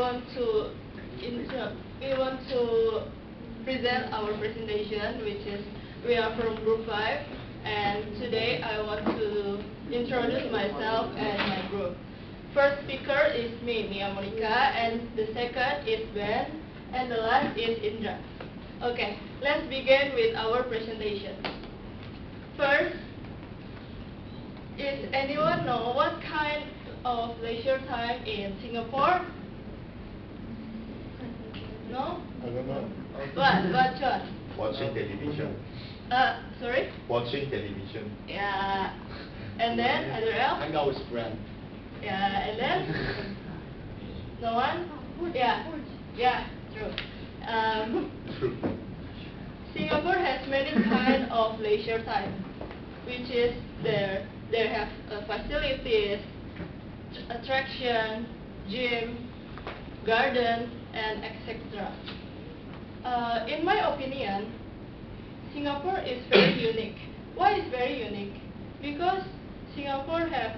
we want to present our presentation, which is we are from Group 5, and today I want to introduce myself and my group. First speaker is me, Miya, and the second is Ben, and the last is Indrah. Okay, let's begin with our presentation. First, is anyone know what kind of leisure time in Singapore? No? I don't know. What choice? Watching television. Sorry? Watching television. Yeah. And then, other else? Hang out with friends. Yeah, and then? No one? Yeah. Yeah, true. True. Singapore has many kind of leisure time, which is they have facilities, attraction, gym, garden, and etc. In my opinion, Singapore is very unique. Why is very unique? Because Singapore have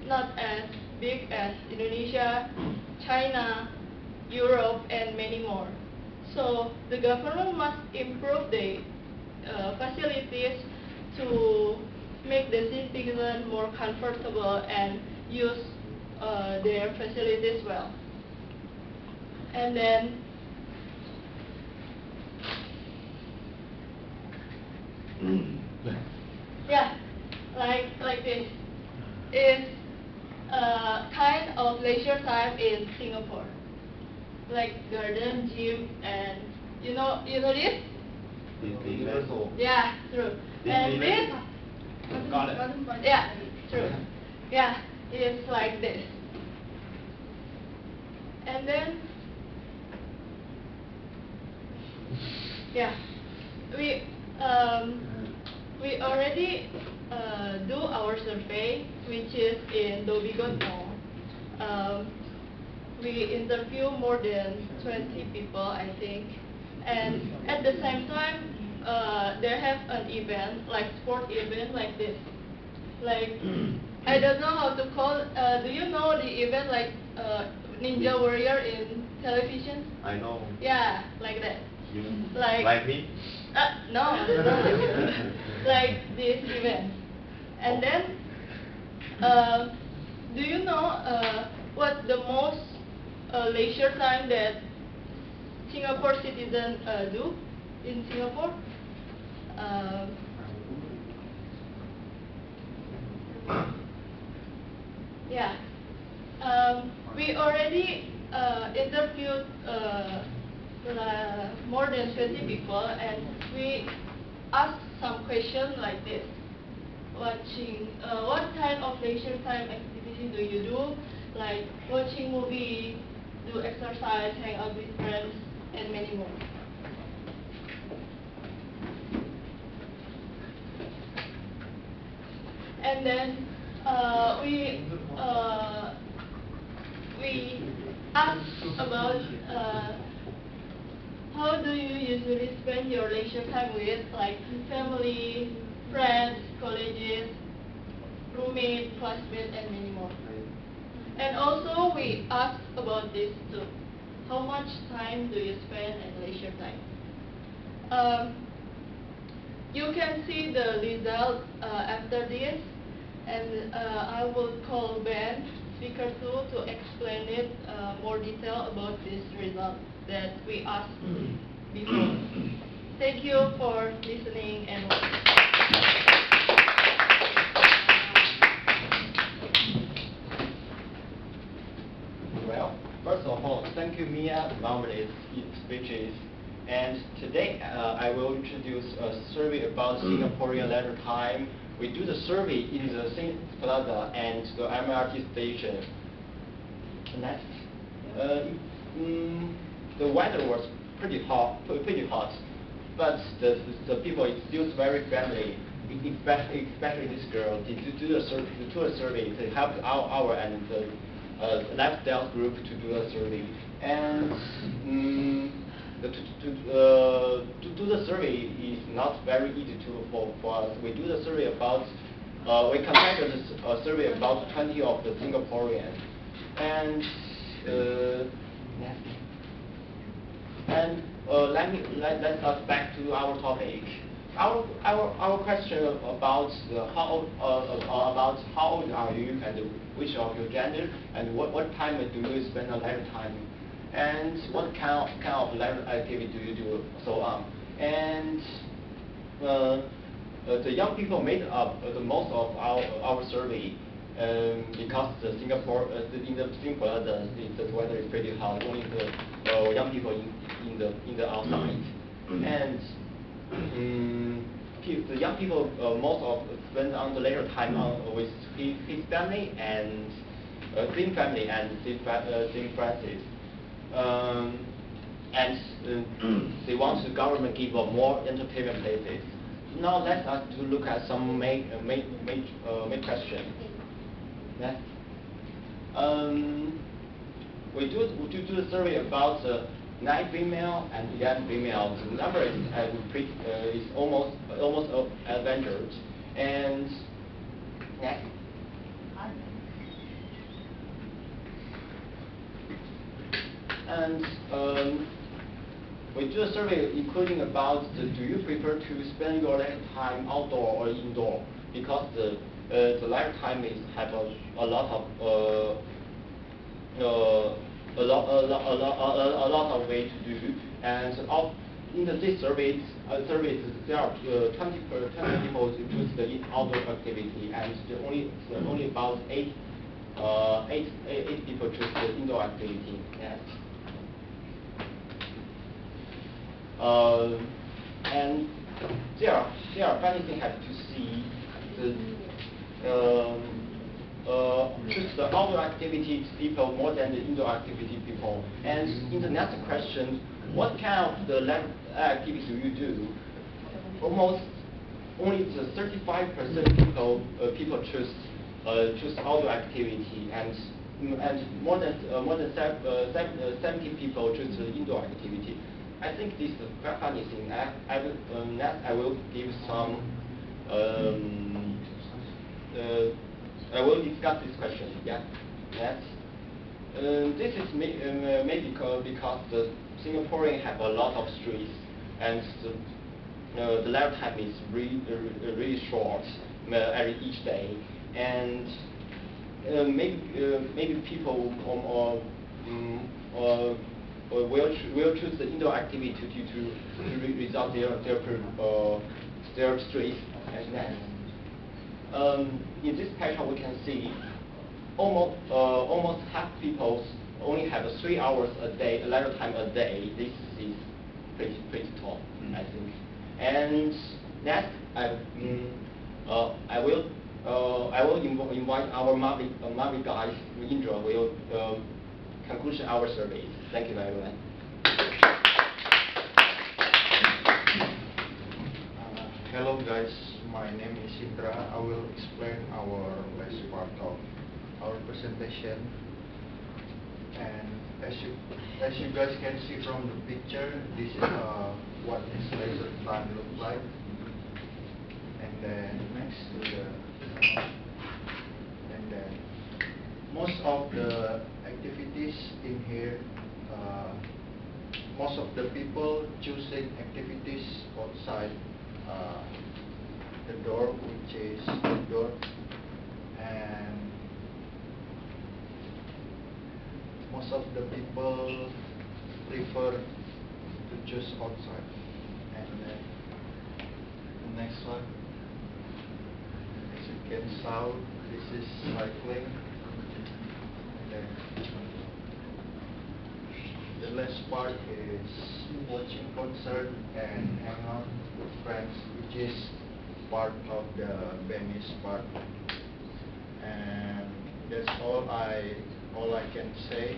not as big as Indonesia, China, Europe, and many more. So the government must improve the facilities to make the citizens more comfortable and use their facilities well. And then yeah, like this is a kind of leisure time in Singapore, like garden, gym, and you know this? Yeah, true. And this? Got it. Yeah, true. Yeah, it's like this. And then yeah, we already do our survey, which is in Dobigono. We interview more than 20 people, I think, and at the same time, they have an event, like sport event like this. Like, I don't know how to call, do you know the event like Ninja Warrior in television? I know. Yeah, like that. You Like me? No, like this event. And then, do you know what the most leisure time that Singapore citizens do in Singapore? Yeah. We already interviewed more than 20 people, and we asked some questions like this. Watching, what kind of leisure time activity do you do? Like watching movie, do exercise, hang out with friends, and many more. And then we asked about how do you usually spend your leisure time with, like family, friends, colleges, roommates, classmates, and many more. And also we asked about this too. How much time do you spend in leisure time? You can see the result after this, and I will call Ben, speaker 2, to explain it more detail about this result that we asked before. Thank you for listening and watching. Well, first of all, thank you, Miya, for these speeches. And today, I will introduce a survey about Singaporean leisure time. We do the survey in the Sing Plaza and the MRT station. Next, the weather was pretty hot, but the people is still very friendly. Especially this girl, to do a survey to help our and the lifestyle group to do a survey. And to do the survey is not very easy for us. We do the survey about, we conducted a survey about 20 of the Singaporeans. And next. And let us back to our topic. Our question about about how old are you and which of your gender and what time do you spend on leisure time and what kind of leisure activity do you do, so on. And the young people made up the most of our survey because in Singapore the weather is pretty hot. Only the young people in the outside, and the young people most of spend on the leisure time with his family and same family and same friends. And they want the government give more entertainment places. Now let us to look at some main question. Next. We do the survey about 9 female and 11 female. The number is almost adventured. And next. And we do a survey including about do you prefer to spend your leisure time outdoor or indoor, because the leisure time is have a lot of way to do, and in this survey there are 20 people who choose the outdoor activity, and only about 8 people choose the indoor activity. Yes. And there are funny things have to see choose the outdoor activity people more than the indoor activity people. And in the next question, what kind of the activity do you do? Almost only the 35% people choose outdoor activity, and more than 70 people choose the indoor activity. I think this is a very funny thing. I will give some. I will discuss this question. Yeah. Next. This is maybe because the Singaporeans have a lot of streets, and the leisure time is really short each day, and maybe people will choose the indoor activity to resolve their stress. And next. In this picture we can see almost half people only have 3 hours a day, leisure time a day. This is pretty tall, I think. And next, I will invite our Mavi guys, Indrah, will conclusion our survey. Thank you very much. Hello guys, my name is Indrah. I will explain our last part of our presentation. And as you guys can see from the picture, this is what this leisure time looks like. And then next to and then most of the activities in here, most of the people choosing activities outside the door, which is indoor, and most of the people prefer to choose outside. And then the next one, as you can see, this is cycling. And then the last part is watching concert and hang out with friends, which is part of the Venice part. And that's all I can say.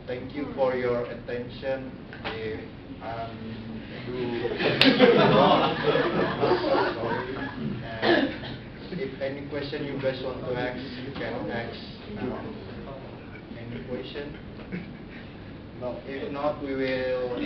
Thank you for your attention. If I'm wrong, sorry. And if any question you guys want to ask, you can ask now. Any question? No. If not, we will